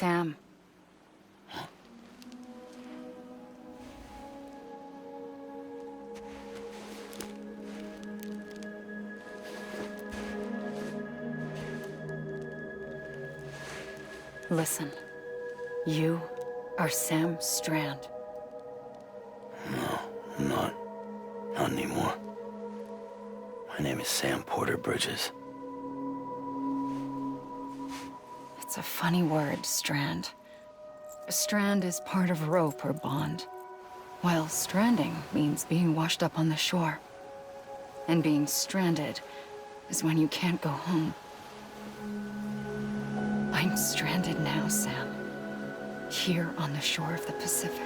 Sam. Listen, you are Sam Strand. No, I'm not. Not anymore. My name is Sam Porter Bridges. It's a funny word, Strand. Strand is part of rope or bond, while stranding means being washed up on the shore. And being stranded is when you can't go home. I'm stranded now, Sam. Here on the shore of the Pacific.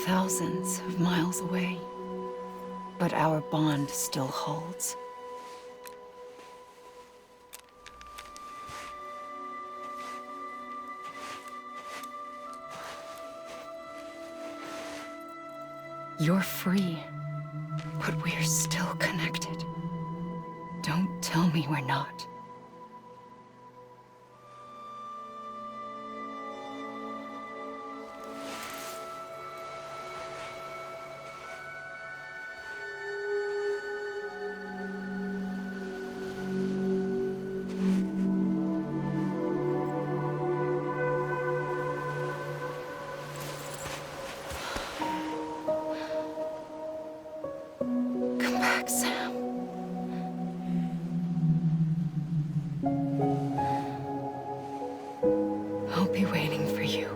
Thousands of miles away, but our bond still holds. You're free, but we're still connected. Don't tell me we're not. Come back, Sam. I'll be waiting for you.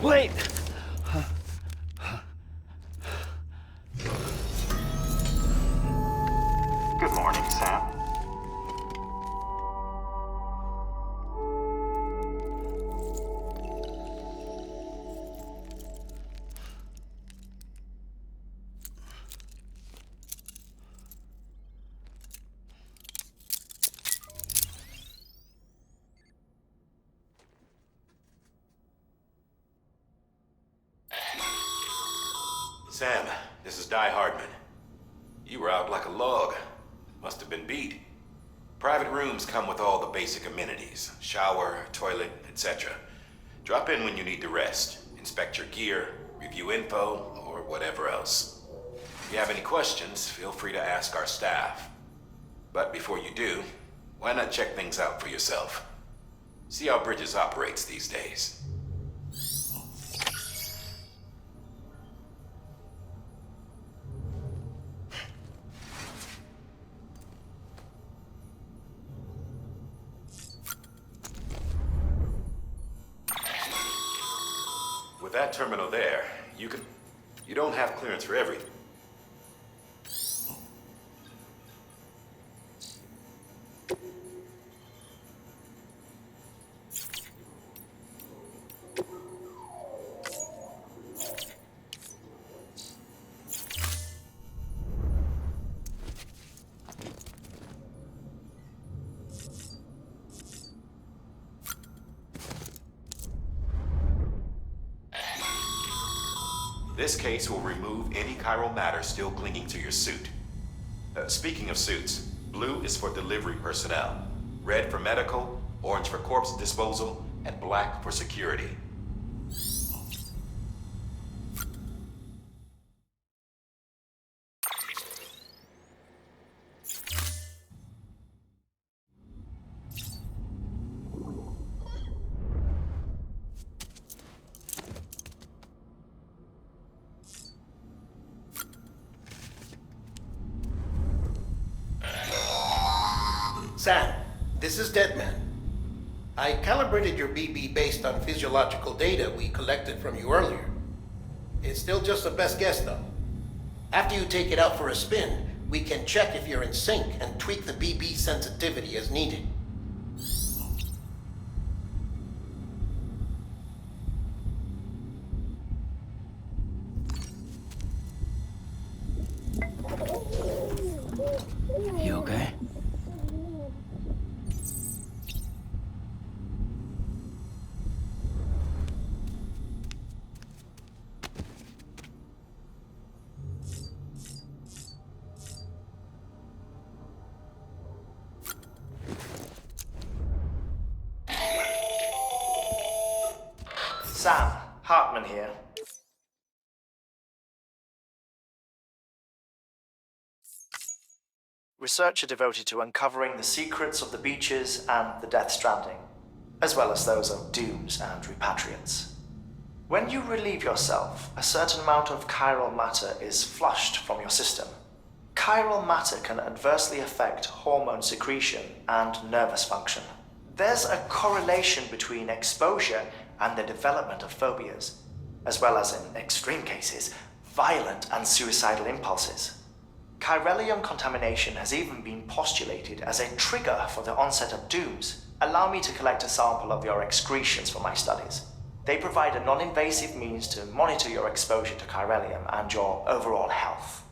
Wait! Good morning, Sam. Sam, this is Di Hardman. You were out like a log. Must have been beat. Private rooms come with all the basic amenities. Shower, toilet, etc. Drop in when you need to rest. Inspect your gear, review info, or whatever else. If you have any questions, feel free to ask our staff. But before you do, why not check things out for yourself? See how Bridges operates these days. With that terminal there, you don't have clearance for everything. This case will remove any chiral matter still clinging to your suit. Speaking of suits, blue is for delivery personnel, red for medical, orange for corpse disposal, and black for security. Sam, this is Deadman. I calibrated your BB based on physiological data we collected from you earlier. It's still just a best guess, though. After you take it out for a spin, we can check if you're in sync and tweak the BB sensitivity as needed. You okay? Sam, Hartman here. Researcher devoted to uncovering the secrets of the beaches and the Death Stranding, as well as those of dooms and repatriates. When you relieve yourself, a certain amount of chiral matter is flushed from your system. Chiral matter can adversely affect hormone secretion and nervous function. There's a correlation between exposure and the development of phobias, as well as, in extreme cases, violent and suicidal impulses. Chiralium contamination has even been postulated as a trigger for the onset of dooms. Allow me to collect a sample of your excretions for my studies. They provide a non-invasive means to monitor your exposure to chiralium and your overall health.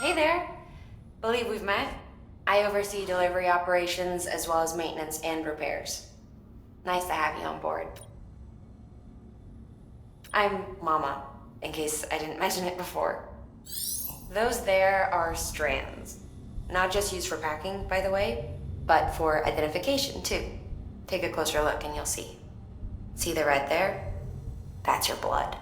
Hey there. Believe we've met. I oversee delivery operations as well as maintenance and repairs. Nice to have you on board. I'm Mama, in case I didn't mention it before. Those there are strands. Not just used for packing, by the way, but for identification too. Take a closer look and you'll see. See the red there? That's your blood.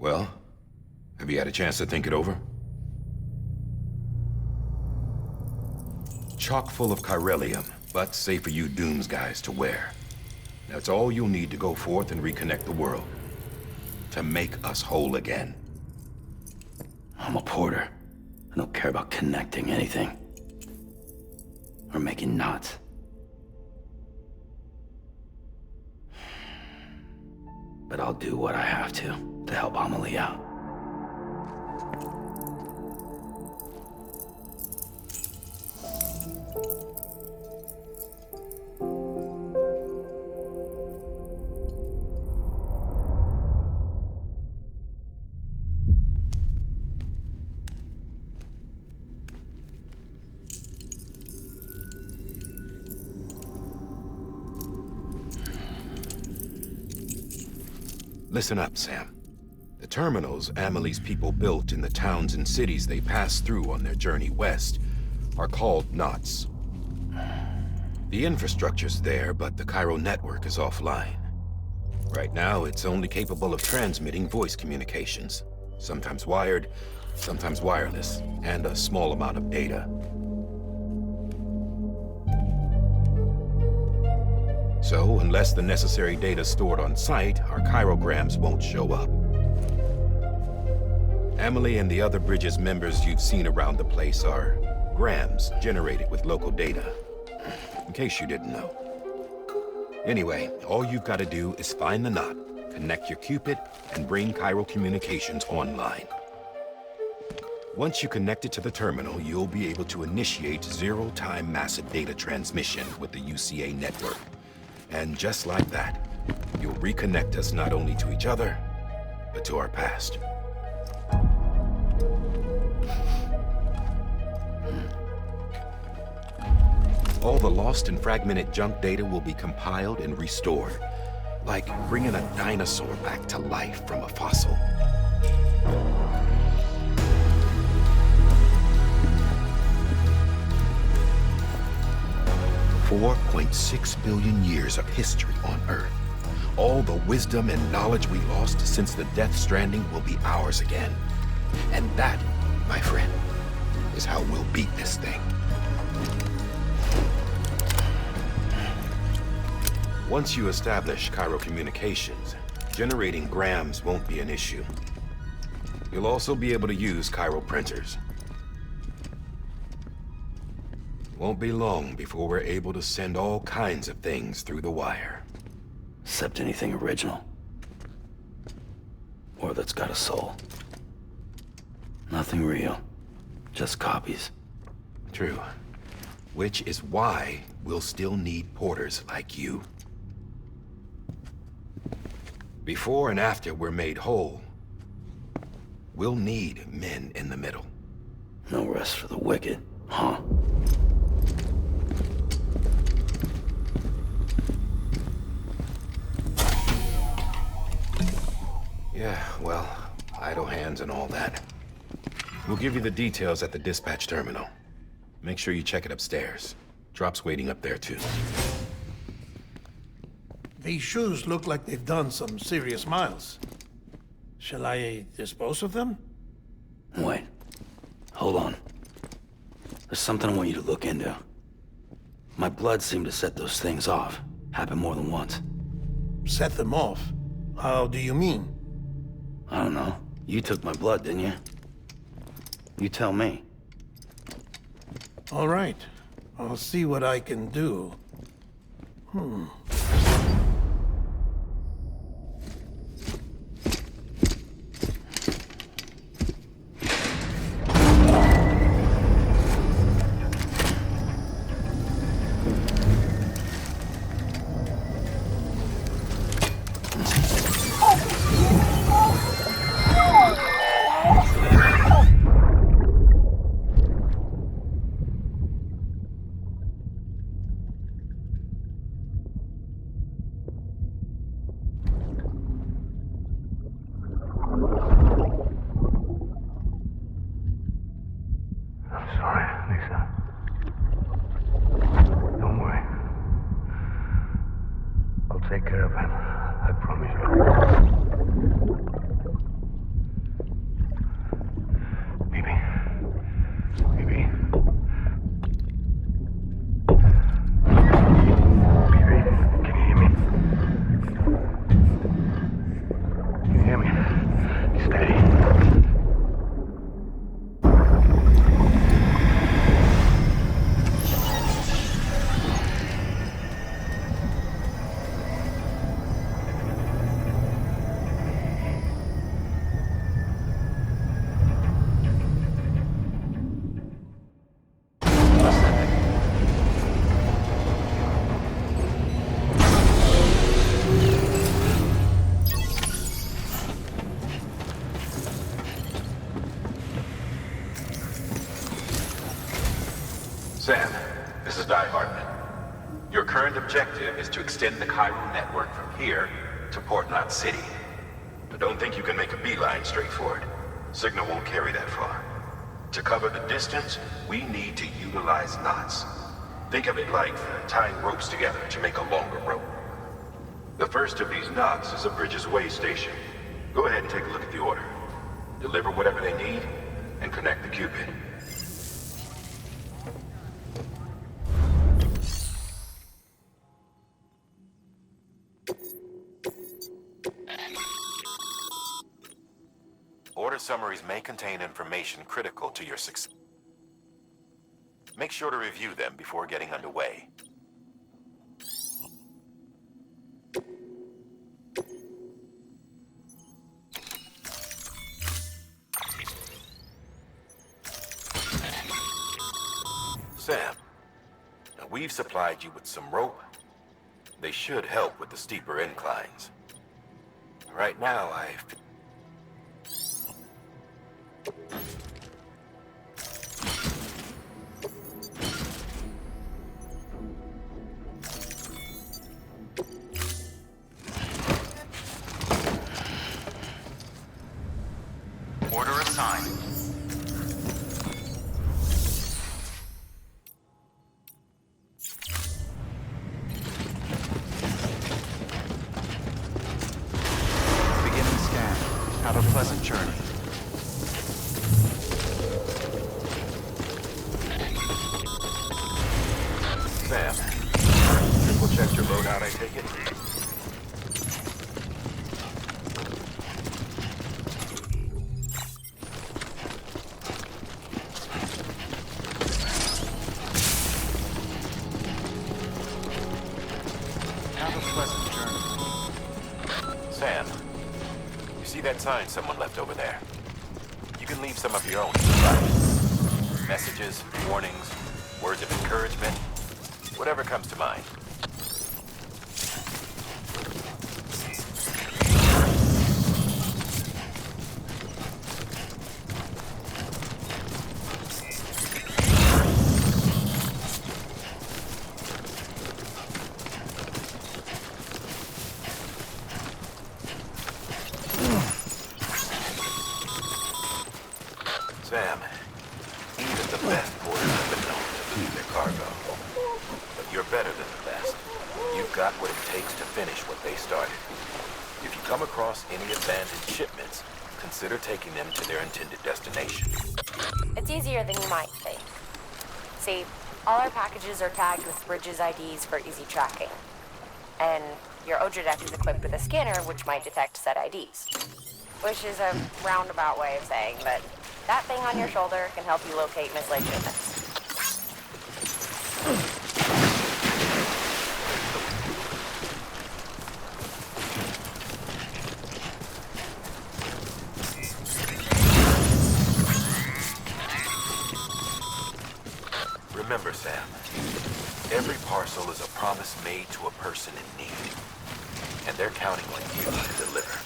Well, have you had a chance to think it over? Chock full of chiralium, but safe for you Dooms guys to wear. That's all you'll need to go forth and reconnect the world. To make us whole again. I'm a porter. I don't care about connecting anything. Or making knots. But I'll do what I have to help Amelie out. Listen up, Sam. The terminals Amelie's people built in the towns and cities they passed through on their journey west are called knots. The infrastructure's there, but the Cairo network is offline. Right now, it's only capable of transmitting voice communications. Sometimes wired, sometimes wireless, and a small amount of data. So, unless the necessary data's stored on site, our chirograms won't show up. Amelie and the other Bridges members you've seen around the place are grams generated with local data. In case you didn't know. Anyway, all you've got to do is find the knot, connect your Cupid, and bring Cairo Communications online. Once you connect it to the terminal, you'll be able to initiate zero-time massive data transmission with the UCA network. And just like that, you'll reconnect us not only to each other, but to our past. All the lost and fragmented junk data will be compiled and restored, like bringing a dinosaur back to life from a fossil. $4.6 billion years of history on Earth. All the wisdom and knowledge we lost since the Death Stranding will be ours again. And that, my friend, is how we'll beat this thing. Once you establish Cairo Communications, generating grams won't be an issue. You'll also be able to use Cairo printers. Won't be long before we're able to send all kinds of things through the wire. Except anything original. Or that's got a soul. Nothing real. Just copies. True. Which is why we'll still need porters like you. Before and after we're made whole, we'll need men in the middle. No rest for the wicked, huh? Yeah, well, idle hands and all that. We'll give you the details at the dispatch terminal. Make sure you check it upstairs. Drop's waiting up there, too. These shoes look like they've done some serious miles. Shall I dispose of them? Wait. Hold on. There's something I want you to look into. My blood seemed to set those things off. Happened more than once. Set them off? How do you mean? I don't know. You took my blood, didn't you? You tell me. All right. I'll see what I can do. Take care of him. I promise you. Baby. Baby. Baby, can you hear me? Can you hear me? Steady. Sam, this is Hardman. Your current objective is to extend the Cairo network from here to Port Knot City. don't think you can make a beeline straight for it. Signal won't carry that far. To cover the distance, we need to utilize knots. Think of it like tying ropes together to make a longer rope. The first of these knots is a Bridges way station. Go ahead and take a look at the order. Deliver whatever they need, and connect the Cupid. Order summaries may contain information critical to your success. Make sure to review them before getting underway. Sam, now we've supplied you with some rope. They should help with the steeper inclines. Right now, Order assigned. Beginning scan. Have a pleasant journey. Sam, triple checked your loadout, I take it? Have a pleasant journey. Sam, you see that sign someone left over there? You can leave some of your own supplies. Messages, warnings, words of encouragement, whatever comes to mind. Sam, even the best porters have been known to lose their cargo. But you're better than the best. You've got what it takes to finish what they started. If you come across any abandoned shipments, consider taking them to their intended destination. It's easier than you might think. See, all our packages are tagged with Bridges IDs for easy tracking. And your Odra deck is equipped with a scanner which might detect said IDs. Which is a roundabout way of saying that that thing on your shoulder can help you locate mislaid shipments. Remember, Sam, every parcel is a promise made to a person in need. And they're counting on you to deliver.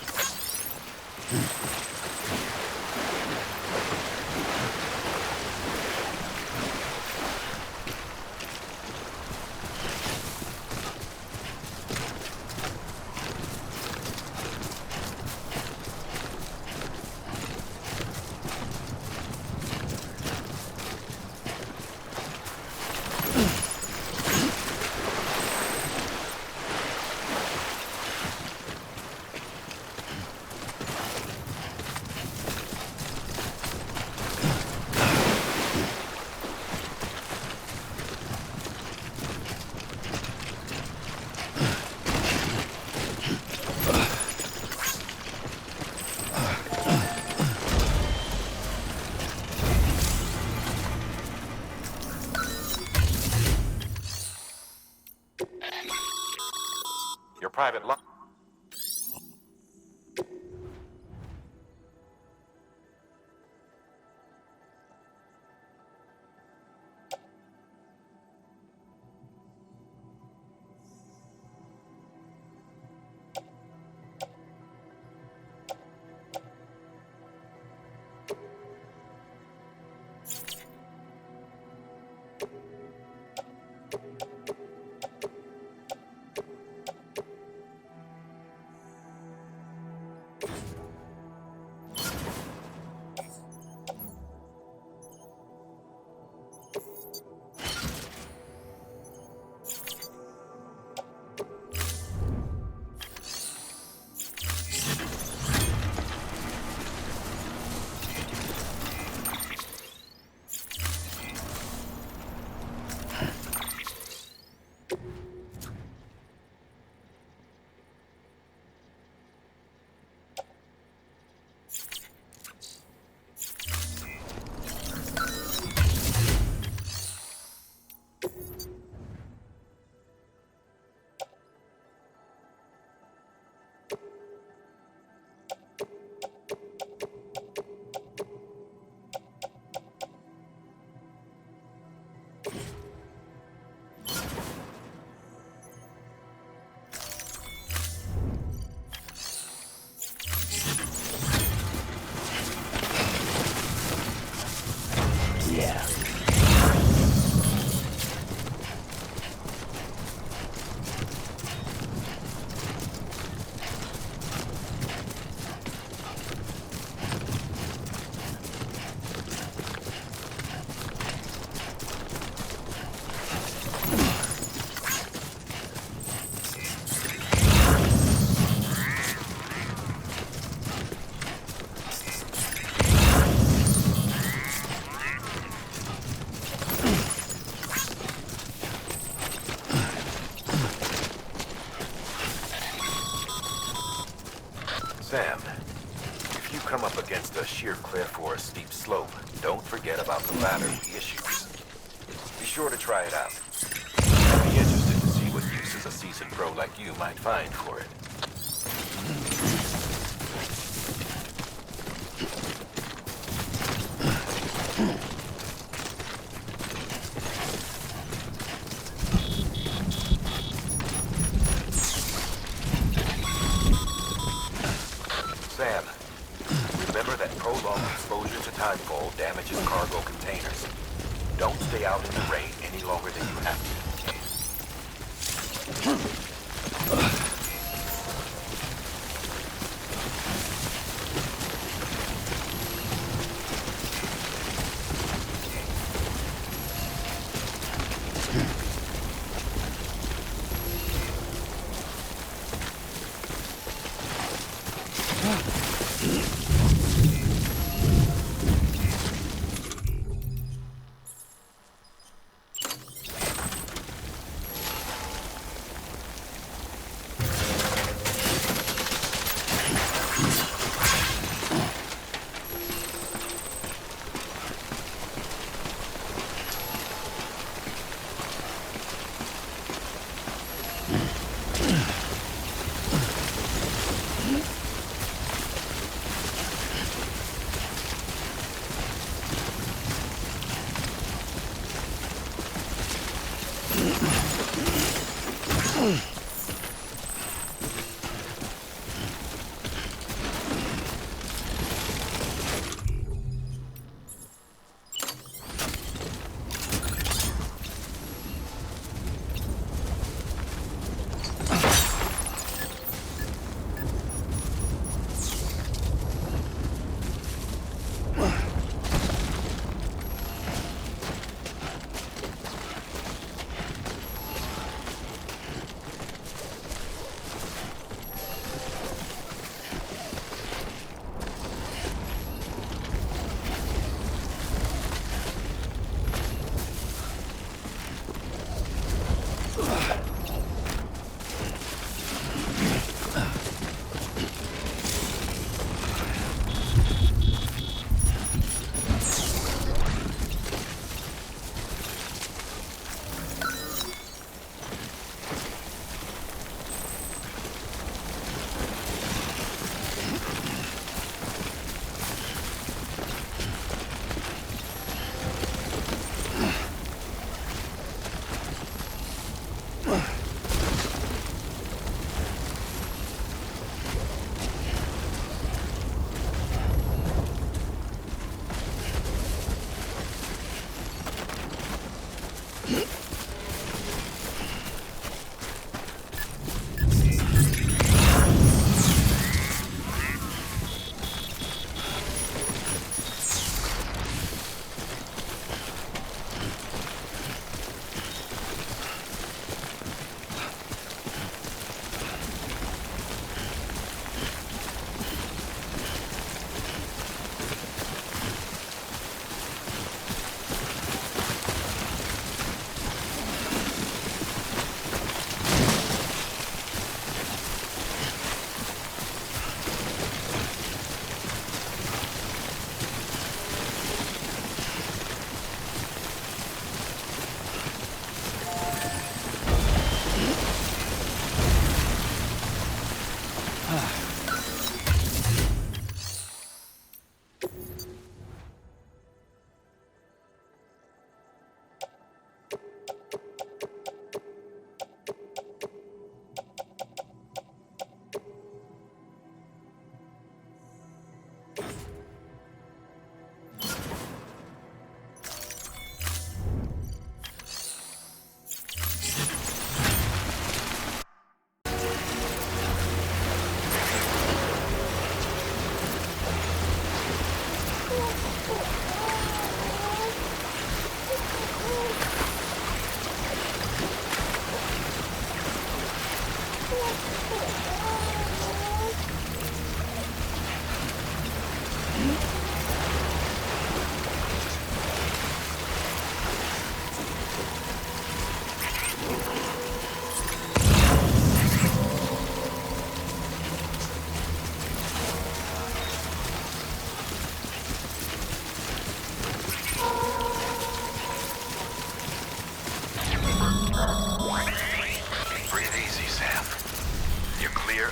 Your private lo- Sam, if you come up against a sheer cliff or a steep slope, don't forget about the ladder reissues. Be sure to try it out. I'd be interested to see what uses a seasoned pro like you might find for it. Sam, remember that prolonged exposure to timefall damages cargo containers. Don't stay out in the rain any longer than you have to.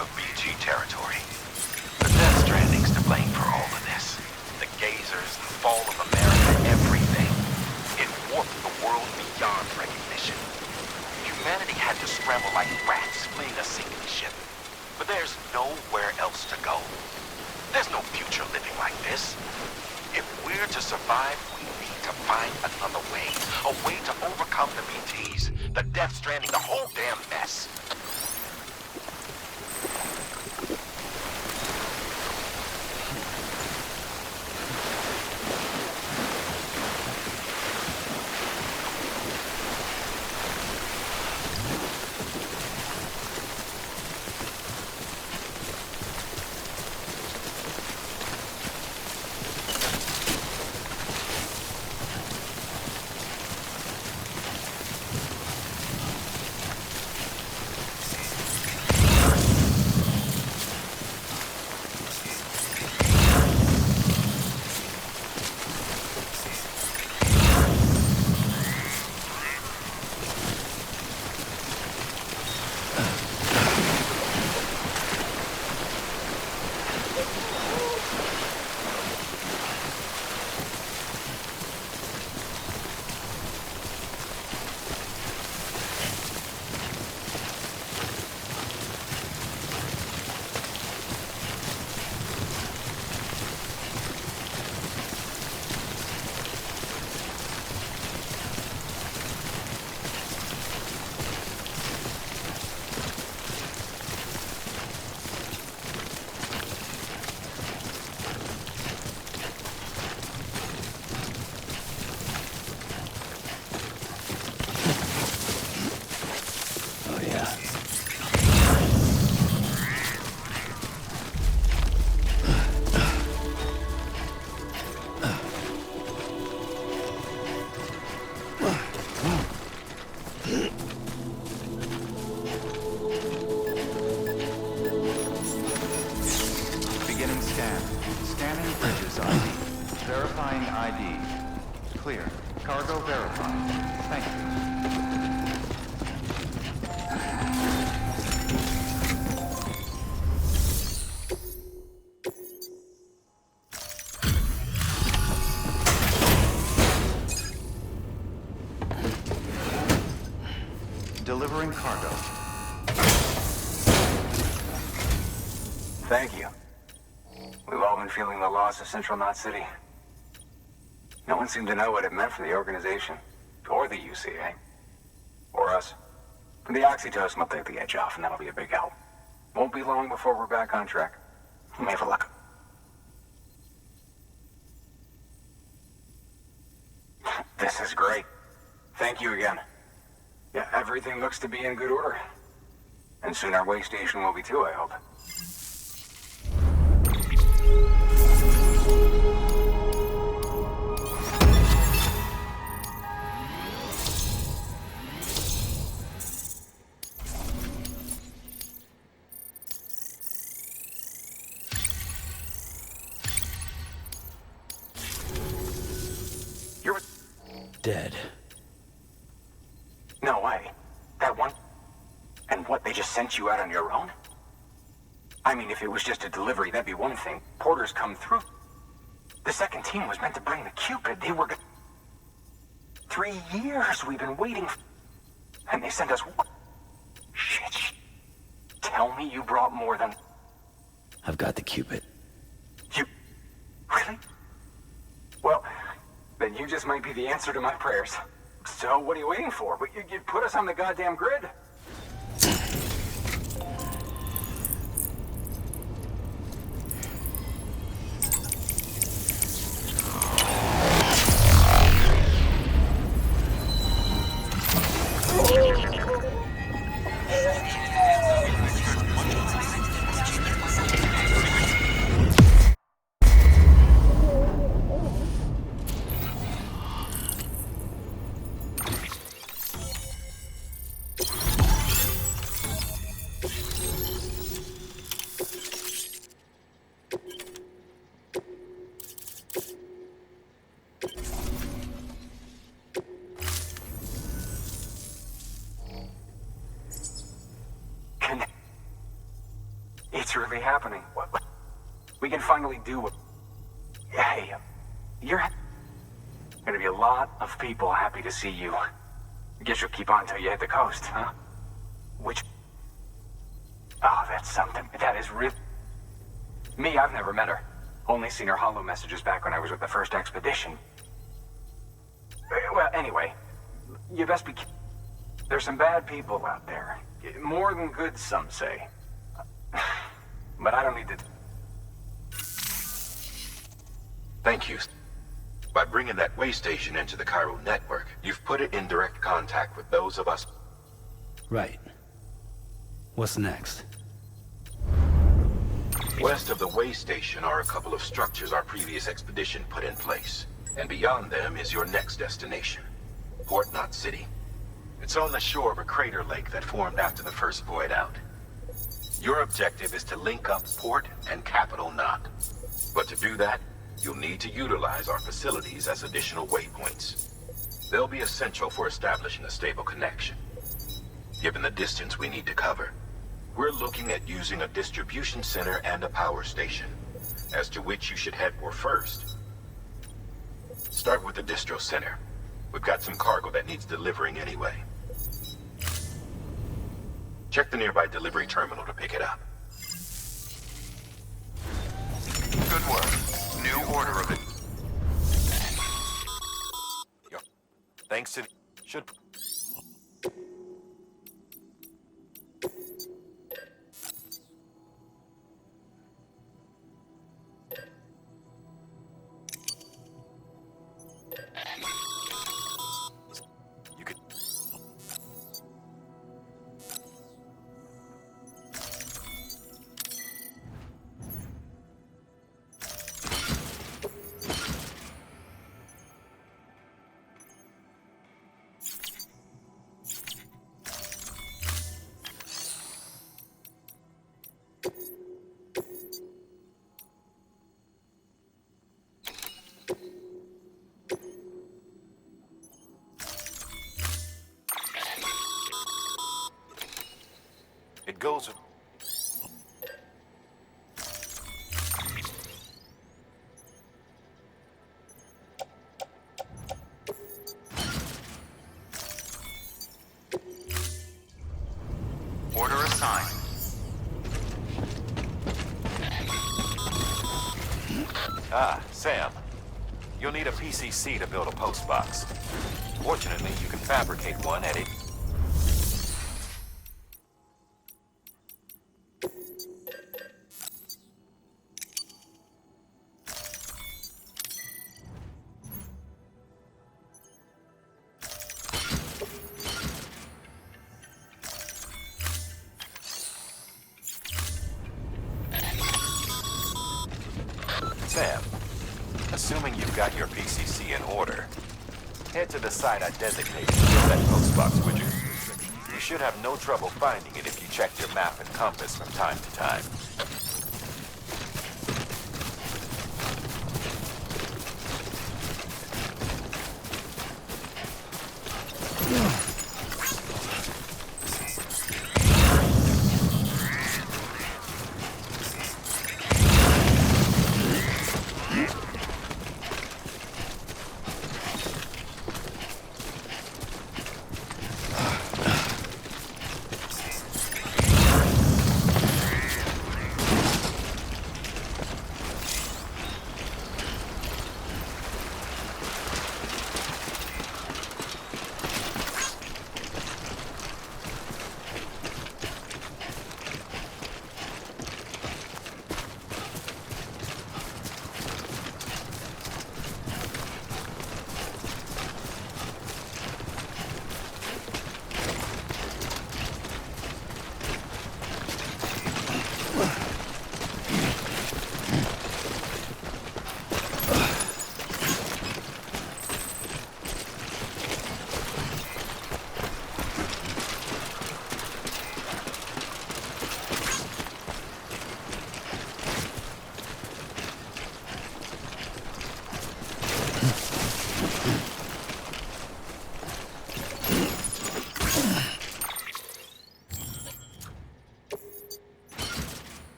of BG territory. The Death Stranding's to blame for all of this. The gazers, the fall of America, everything. It warped the world beyond recognition. Humanity had to scramble like rats fleeing a sinking ship. But there's nowhere else to go. There's no future living like this. If we're to survive, we need to find another way. A way to overcome the BTs, the Death Stranding, the whole damn mess. Beginning scan. Scanning bridges ID. Verifying ID. Clear. Cargo verified. Thank you. Delivering cargo. Thank you. We've all been feeling the loss of Central Knot City. No one seemed to know what it meant for the organization, or the UCA, or us. The oxytocin will take the edge off, and that'll be a big help. Won't be long before we're back on track. We may have a luck. This is great. Thank you again. Yeah, everything looks to be in good order. And soon our way station will be too, I hope. You're Dead. No way. That one? And what, they just sent you out on your own? I mean, if it was just a delivery, that'd be one thing. Porters come through. The second team was meant to bring the Cupid. They were 3 years we've been waiting and they sent us what? Shit. Tell me you brought more than... I've got the Cupid. You... Really? Well, then you just might be the answer to my prayers. So, what are you waiting for? You put us on the goddamn grid. be happening. We can finally do what... Hey, you're... Gonna be a lot of people happy to see you. I guess you'll keep on till you hit the coast, huh? Which... Oh, that's something. That is real... Me, I've never met her. Only seen her holo messages back when I was with the first expedition. Well, anyway, you best be... There's some bad people out there. More than good, some say. But I don't need to... Thank you. By bringing that way station into the Cairo network, you've put it in direct contact with those of us... Right. What's next? West of the way station are a couple of structures our previous expedition put in place. And beyond them is your next destination, Port Knot City. It's on the shore of a crater lake that formed after the first void out. Your objective is to link up Port and Capital Knot. But to do that, you'll need to utilize our facilities as additional waypoints. They'll be essential for establishing a stable connection. Given the distance we need to cover, we're looking at using a distribution center and a power station, as to which you should head for first. Start with the distro center. We've got some cargo that needs delivering anyway. Check the nearby delivery terminal to pick it up. Good work. New order of it. Thanks to... Should... You could... It goes with... Order assigned. Ah, Sam. You'll need a PCC to build a post box. Fortunately, you can fabricate one at it. Sam, assuming you've got your PCC in order, head to the site I designated to build that postbox widget. You should have no trouble finding it if you check your map and compass from time to time.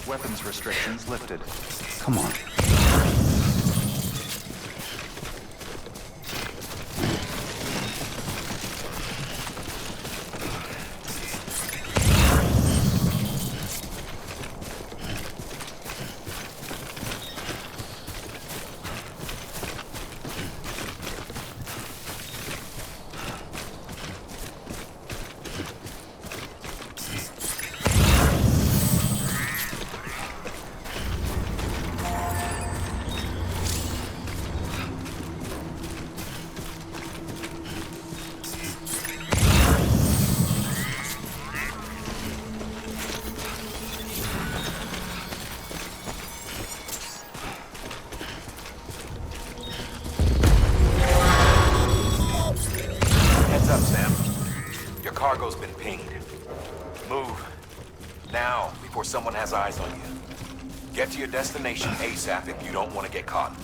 Weapons restrictions lifted. Come on. Heads up, Sam. Your cargo's been pinged. Move. Now, before someone has eyes on you. Get to your destination ASAP if you don't want to get caught.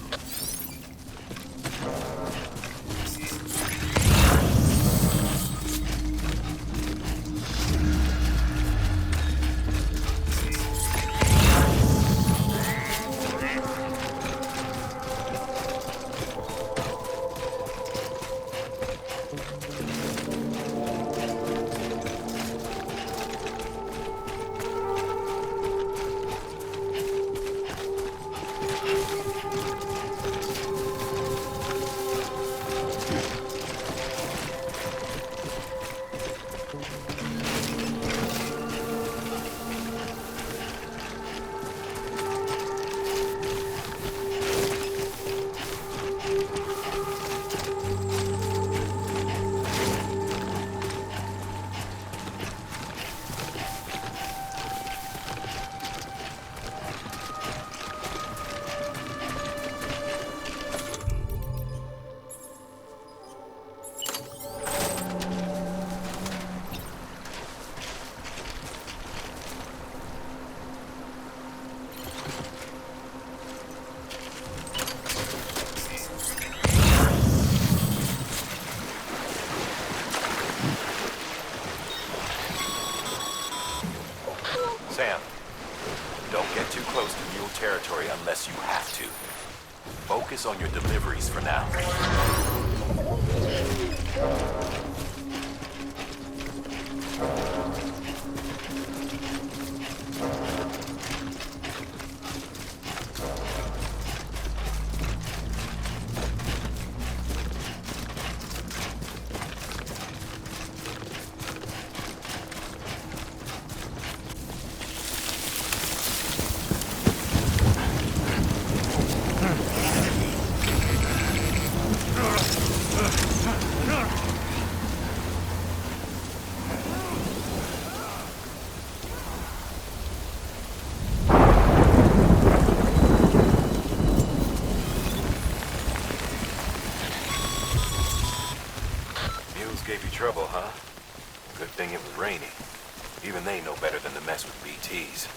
unless you have to. Focus on your deliveries for now. Gave you trouble, huh? Good thing it was raining. Even they know better than to mess with BTs.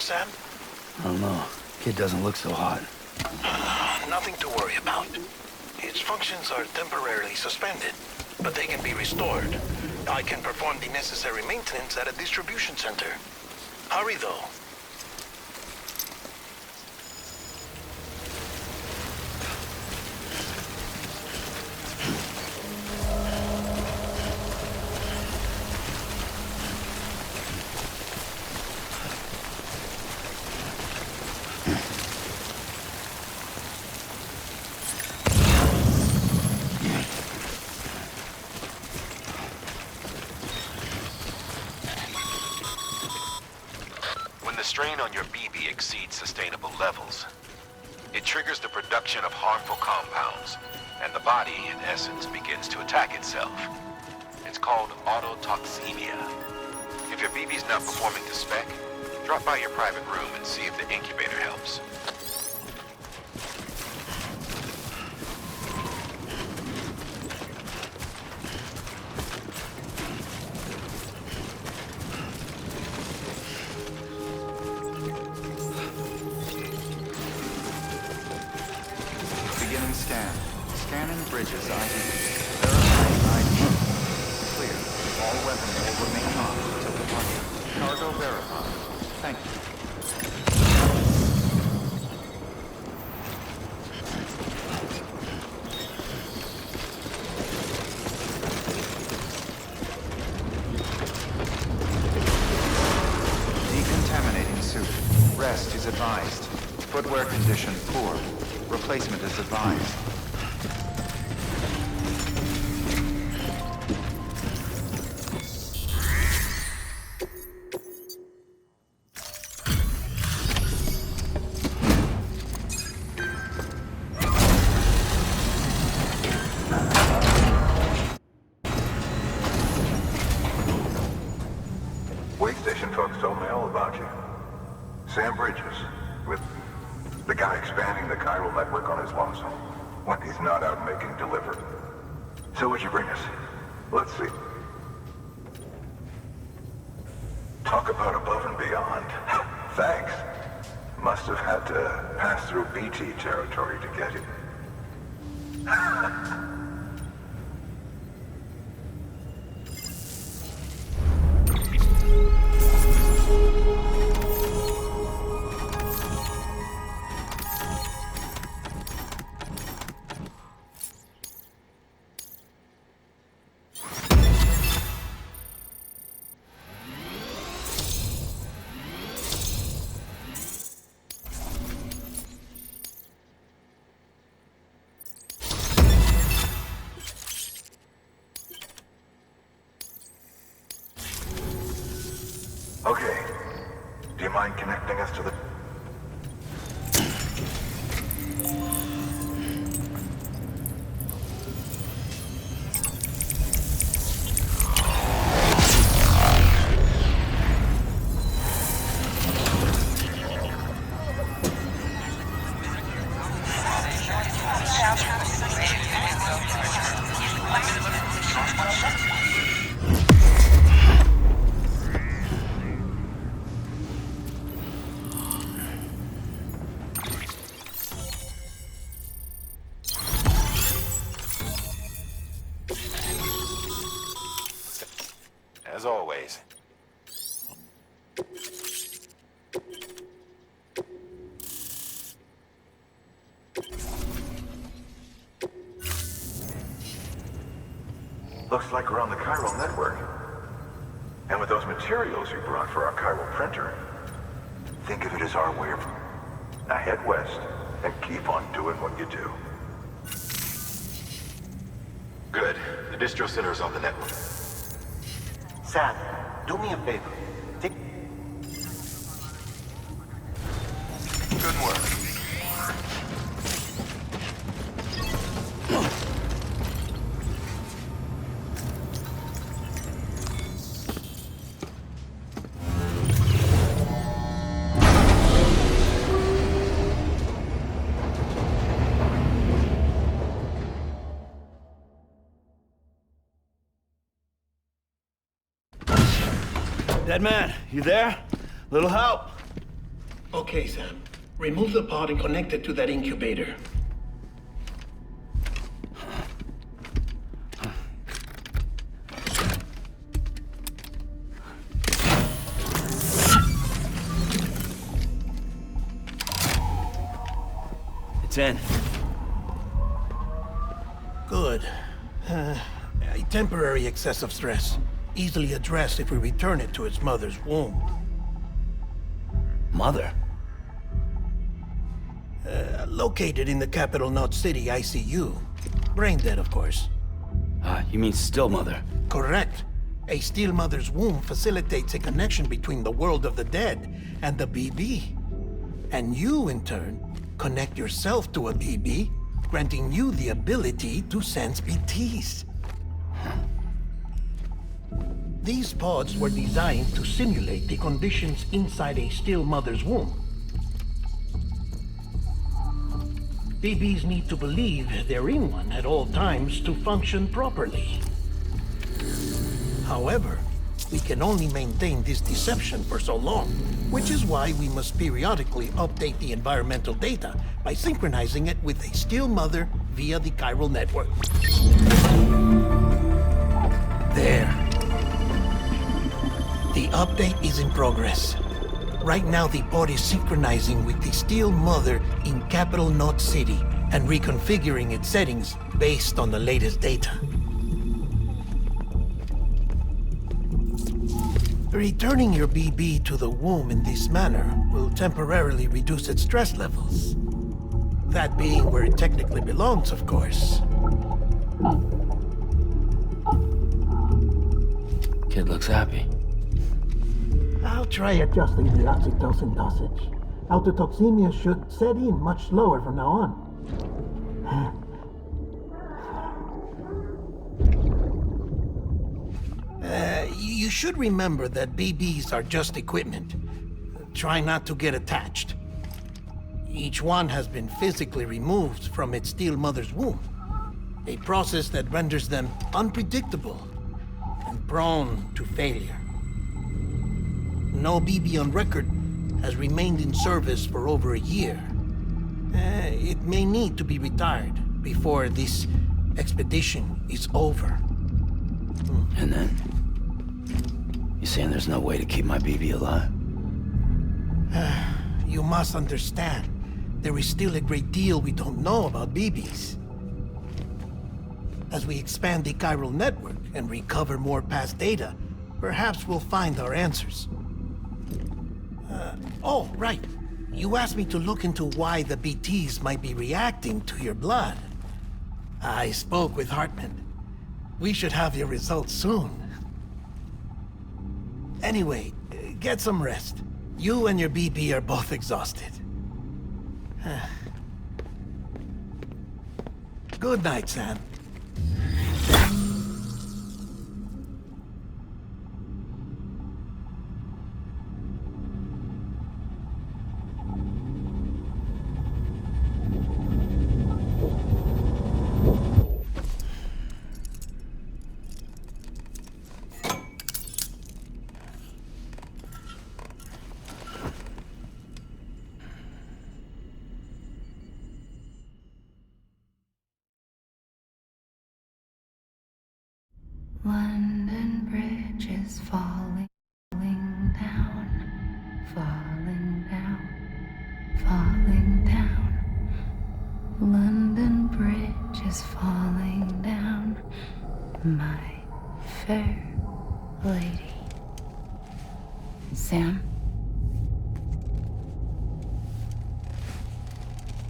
Sam? I don't know. Kid doesn't look so hot. Nothing to worry about. Its functions are temporarily suspended, but they can be restored. I can perform the necessary maintenance at a distribution center. Hurry, though. When the strain on your BB exceeds sustainable levels, it triggers the production of harmful compounds, and the body, in essence, begins to attack itself. It's called autotoxemia. If your BB's not performing to spec, drop by your private room and see if the incubator helps. Beginning scan. Scanning bridges ID. Verifying ID. Clear. All weapons will remain on until departure. Cargo verified. Thank you. Decontaminating suit. Rest is advised. Footwear condition poor. Replacement is advised. Wait station folks told me all about you. Sam Bridges, with the guy expanding the chiral network on his lonesome when he's not out making delivery. So what'd you bring us? Let's see. Talk about above and beyond. Thanks. Must have had to pass through BT territory to get it. Okay. Do you mind connecting us to the... As always. Looks like we're on the chiral network. And with those materials you brought for our chiral printer, think of it as our way of... Now head west and keep on doing what you do. Good. The distro center is on the network. Sam, do me a favor. Take... Good work. Dead man, you there? Little help? Okay, Sam. Remove the pod and connect it to that incubator. It's in. Good. A temporary excessive stress. Easily addressed if we return it to its mother's womb. Mother? Located in the capital Knot City ICU. Brain dead, of course. You mean still mother? Correct. A still mother's womb facilitates a connection between the world of the dead and the BB. And you, in turn, connect yourself to a BB, granting you the ability to sense BTs. These pods were designed to simulate the conditions inside a still mother's womb. BBs need to believe they're in one at all times to function properly. However, we can only maintain this deception for so long, which is why we must periodically update the environmental data by synchronizing it with a still mother via the chiral network. There. The update is in progress. Right now, the pod is synchronizing with the still mother in capital Knot City and reconfiguring its settings based on the latest data. Returning your BB to the womb in this manner will temporarily reduce its stress levels. That being where it technically belongs, of course. Kid looks happy. I'll try adjusting the oxytocin dosage. Autotoxemia should set in much slower from now on. You should remember that BBs are just equipment. Try not to get attached. Each one has been physically removed from its still mother's womb. A process that renders them unpredictable and prone to failure. No BB on record has remained in service for over a year. It may need to be retired before this expedition is over. And then? You saying there's no way to keep my BB alive? You must understand, there is still a great deal we don't know about BBs. As we expand the chiral network and recover more past data, perhaps we'll find our answers. Oh, right. You asked me to look into why the BTs might be reacting to your blood. I spoke with Hartman. We should have your results soon. Anyway, get some rest. You and your BB are both exhausted. Good night, Sam. London Bridge is falling down, falling down, falling down. London Bridge is falling down, my fair lady. Sam?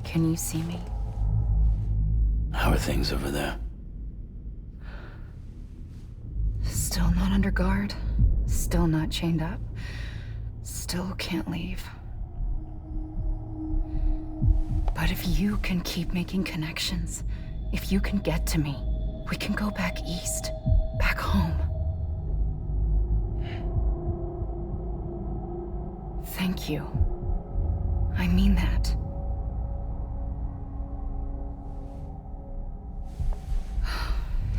Can you see me? How are things over there? Still not under guard, still not chained up, still can't leave. But if you can keep making connections, if you can get to me, we can go back east, back home. Thank you. I mean that.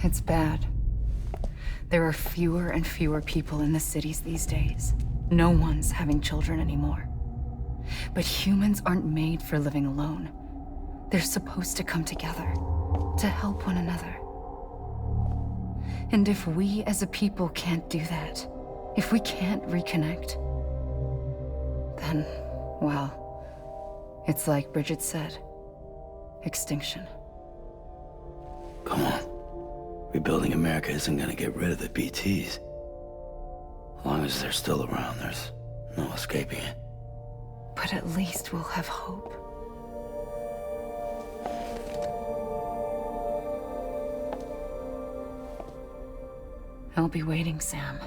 It's bad. There are fewer and fewer people in the cities these days. No one's having children anymore. But humans aren't made for living alone. They're supposed to come together, to help one another. And if we as a people can't do that, if we can't reconnect, then, well, it's like Bridget said, extinction. Come on. Rebuilding America isn't gonna get rid of the BTs. As long as they're still around, there's no escaping it. But at least we'll have hope. I'll be waiting, Sam.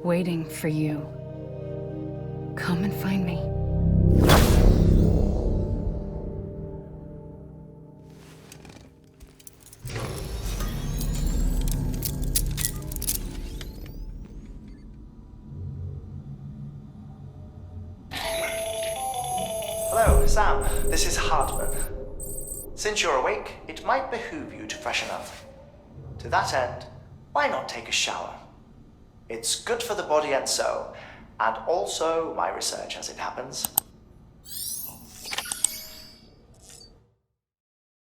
Waiting for you. Come and find me. Hello, Sam. This is Hardman. Since you're awake, it might behoove you to freshen up. To that end, why not take a shower? It's good for the body and soul, and also my research as it happens.